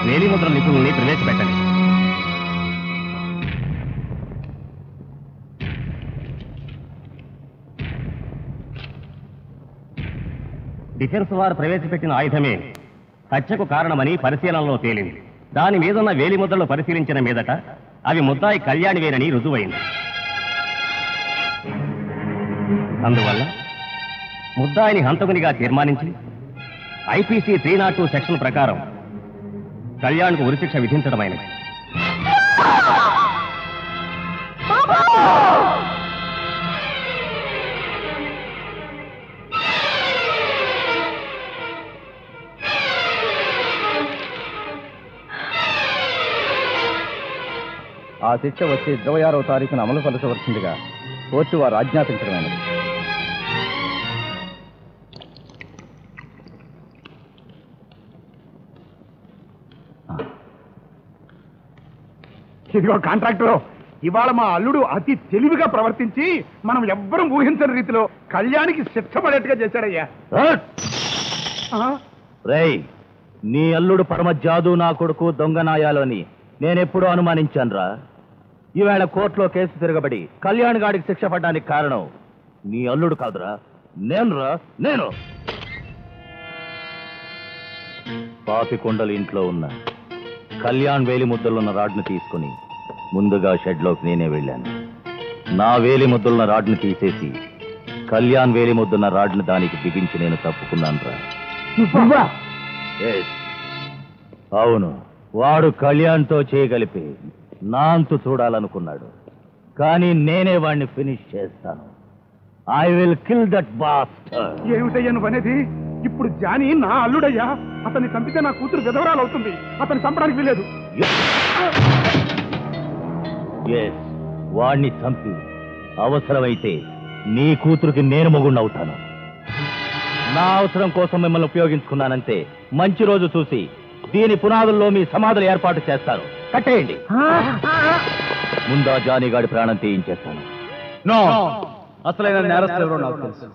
వేలిముద్ర నిపుణుల్ని ప్రవేశపెట్టండి. Defence వారు ప్రవేశపెట్టిన ఆయుధమే హత్యకు కారణమని పరిశీలనలో తేలింది. దాని మీదున్న వేలిముద్రలు పరిశీలించిన మీదట అవి ముద్దాయి కళ్యాణివేనని రుజువైంది. అందువల్ల ముద్దాయిని హంతకునిగా తీర్మానించి ఐపీసీ 302 సెక్షన్ ప్రకారం కళ్యాణ్కు ఉరిశిక్ష విధించడమైనది. ఆ శిక్ష వచ్చి 26వ తారీఖున అమలు పరచవలసిందిగా కోర్టు వారు ఆజ్ఞాపించడమైనది. ఇదిగో కాంట్రాక్టర్, ఇవాళ మా అల్లుడు అతి తెలివిగా ప్రవర్తించి మనం ఎవ్వరం ఊహించని రీతిలో కళ్యాణికి శిక్ష పడేట్టుగా చేశాడయ్యా. రేయ్, నీ అల్లుడు పరమ జాదు నా కొడుకు దొంగనాయాలు అని నేనెప్పుడూ అనుమానించానురా. ఈవేళ కోర్టులో కేసు తిరగబడి కళ్యాణ్ గాడికి శిక్ష పడ్డానికి కారణం నీ అల్లుడు కాదురా, నేను. పాపికొండలు ఇంట్లో ఉన్న కళ్యాణ్ వేలి ముద్దలున్న రాడ్ను తీసుకుని ముందుగా షెడ్లోకి నేనే వెళ్ళాను. నా వేలి ముద్దలున్న రాడ్ను తీసేసి కళ్యాణ్ వేలి ముద్దున్న రాడ్ను దానికి బిగించి నేను తప్పుకున్నాను రా. అవును, వాడు కళ్యాణ్తో చేయగలిపి నా అంతు చూడాలనుకున్నాడు. కానీ నేనే వాడిని ఫినిష్ చేస్తాను. I will kill that bastard. ఏమిటయ్యా నువ్వు అనేది? ఇప్పుడు జానీ నా అల్లుడయ్యా. అతన్ని చంపితే నా కూతురు విధవరాలు అవుతుంది. అతన్ని చంపడానికి వీలేదు. వాణ్ణి చంపి అవసరమైతే నీ కూతురికి నేను మొగుణ్ణవుతాను. నా అవసరం కోసం మిమ్మల్ని ఉపయోగించుకున్నానంతే. మంచి రోజు చూసి దీని పునాదుల్లో మీ సమాధులు ఏర్పాటు చేస్తారు. కట్టేయండి. ముందా జానీగాడి ప్రాణం తీయించేస్తాను. నో, అసలైన నేరస్తులు ఎవరో నాకు తెలుసు.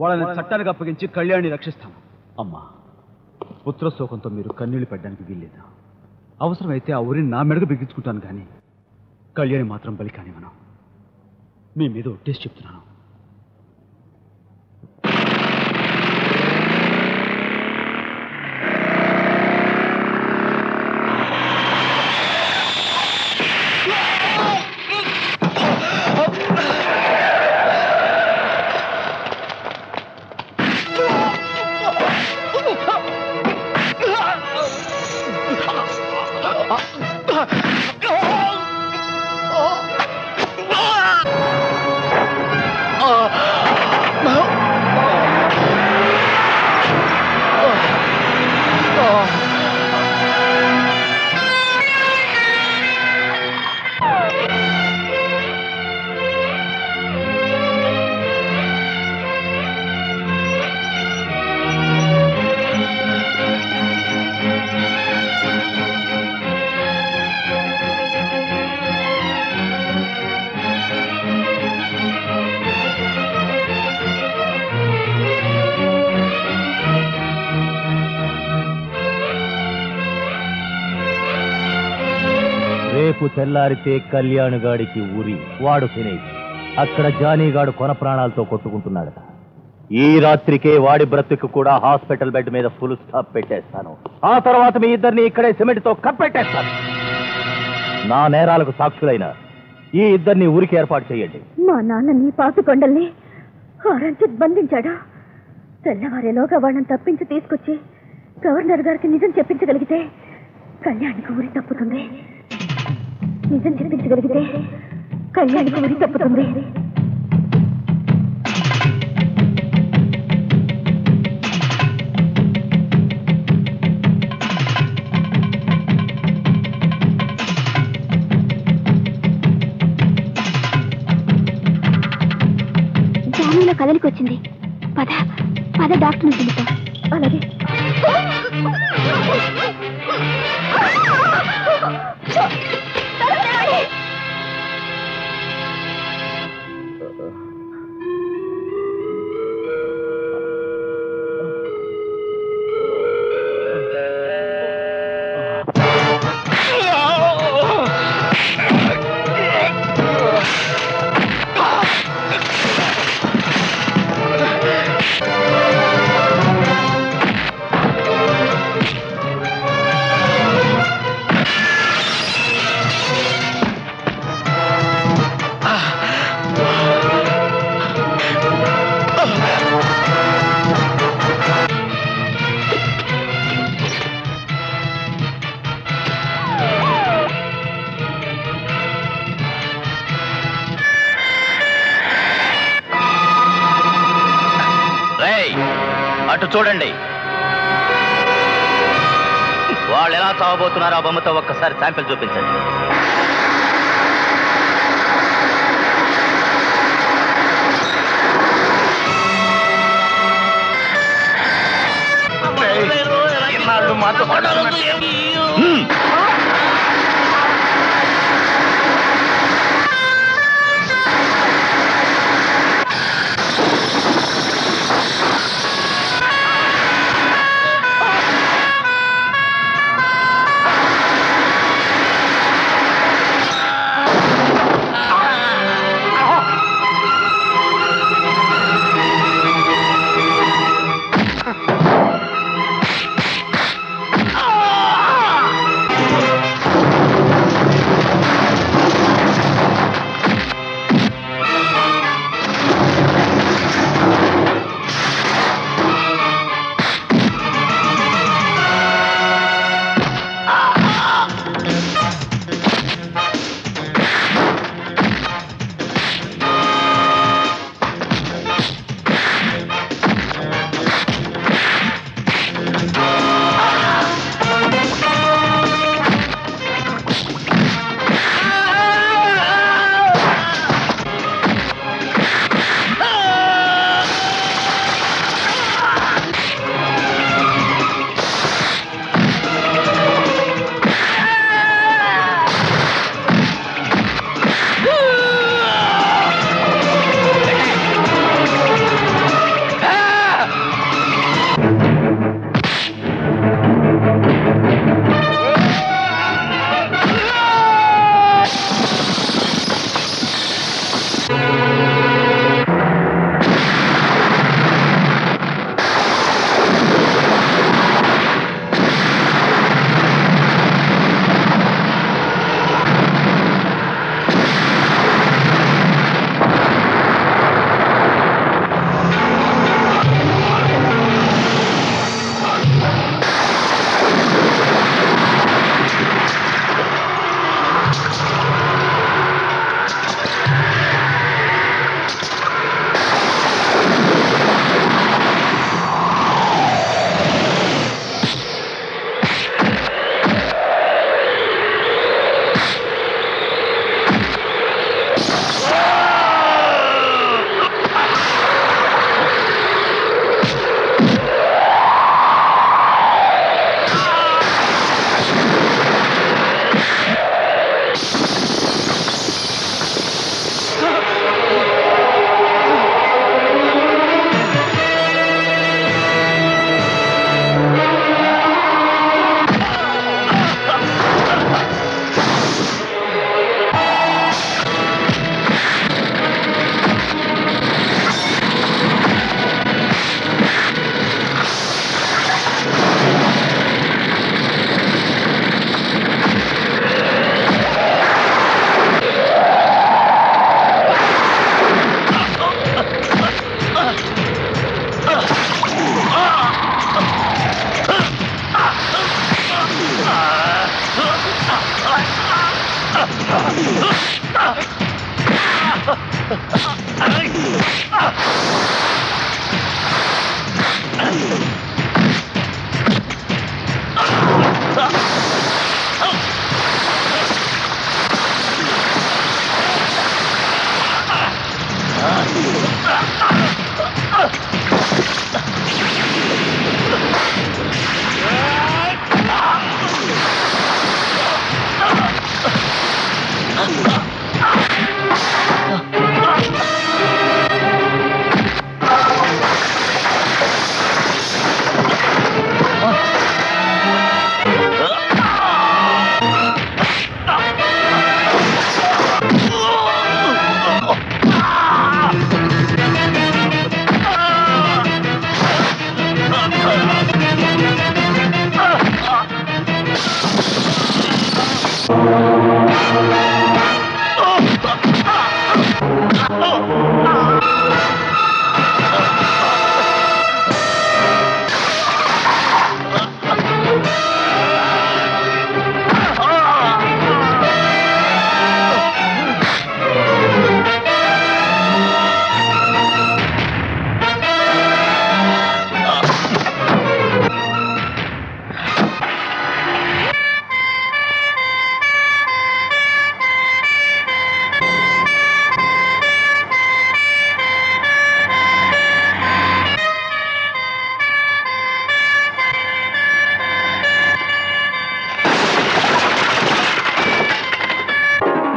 వాళ్ళని చట్టానికి అప్పగించి కళ్యాణి రక్షిస్తాను. అమ్మా, పుత్రశోకంతో మీరు కన్నీళ్లు పెట్టడానికి వీల్లేదు. అవసరమైతే ఆ ఊరిని నా మెడకు బిగించుకుంటాను, కానీ కళ్యాణి మాత్రం బలి కాని మనం. మీ మీద ఒట్టేసి చెప్తున్నాను. రేపు తెల్లారితే కళ్యాణ్ గాడికి ఊరి వాడు ఫినిష్. అక్కడ జానీగాడు కొన ప్రాణాలతో కొట్టుకుంటున్నాడట. ఈ రాత్రికే వాడి బ్రతుకు కూడా హాస్పిటల్ బెడ్ మీద ఫుల్ స్టాప్ పెట్టేస్తాను. ఆ తర్వాత మీ ఇద్దరిని ఇక్కడే సిమెంట్తో కప్పెట్టేస్తాను. నా నేరాలకు సాక్షులైన ఈ ఇద్దరిని ఊరికి ఏర్పాటు చేయండి. మా నాన్న నీ పాపికొండల్ని హారంచి బంధించాడా? తెల్లవారేలోగా వాళ్ళని తప్పించి తీసుకొచ్చి గవర్నర్ గారికి నిజం చెప్పించగలిగితే కళ్యాణికి ఊరి తప్పుతుంది. నిజం చెప్పించగలిగితే కళ్యాణికి ఊరి తప్పుతుంది. జామీలో కదలికి వచ్చింది. పద పద, డాక్టర్ని పిలుద్దాం. అలాగే. అటు చూడండి. వాళ్ళు ఎలా చావబోతున్నారో ఆ బొమ్మతో ఒక్కసారి శాంపిల్ చూపించండి. మాతో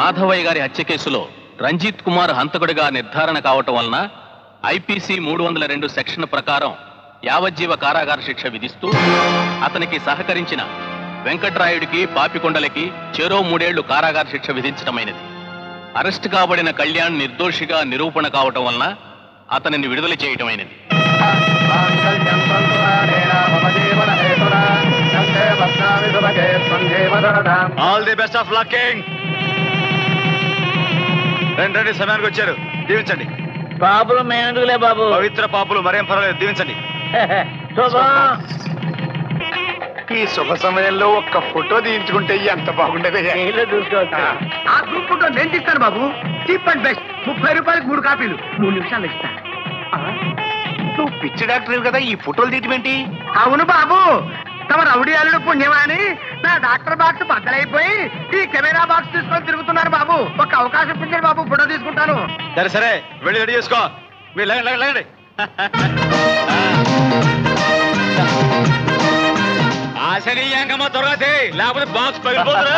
మాధవయ్య గారి హత్య కేసులో రంజిత్ కుమార్ హంతకుడిగా నిర్ధారణ కావటం వలన ఐపీసీ 302 సెక్షన్ ప్రకారం యావజ్జీవ కారాగార శిక్ష విధిస్తూ అతనికి సహకరించిన వెంకట్రాయుడికి పాపికొండలకి చెరో 3 ఏళ్లు కారాగార శిక్ష విధించడమైనది. అరెస్ట్ కాబడిన కళ్యాణ్ నిర్దోషిగా నిరూపణ కావటం వలన అతనిని విడుదల చేయటమైనది. All the best of luck. రండి, సమయానికి వచ్చారు. దీవించండి. పాపులు మేనదులే బాబు. పవిత్ర పాపులు, మరేం పర్వాలేదు, దీవించండి. ఈ శుభ సమయంలో ఒక్క ఫోటో తీయించుకుంటే ఎంత బాగుండేది. ఆ గ్రూప్ ఫోటో నేను తీస్తాను బాబు. Cheap and best. 30 రూపాయలకు 3 కాపీలు 3 నిమిషాలు ఇస్తాను. నువ్వు పిచ్చి డాక్టర్ కదా, ఈ ఫోటోలు తీయటమేంటి? అవును బాబు, తమ రౌడీ అల్లుడు పుణ్యమా అని నా డాక్టర్ బాక్స్ బద్దలైపోయి ఈ కెమెరా బాక్స్ తీసుకొని తిరుగుతున్నారు బాబు. ఒక అవకాశం ఇప్పించండి బాబు, ఫోటో తీసుకుంటాను. సరే సరే, వెళ్ళి రెడీ చేసుకో. మీరు లేండి. ఆశనీయంగా త్వరగా, లేకపోతే బాక్స్ పగిలిపోతుంది.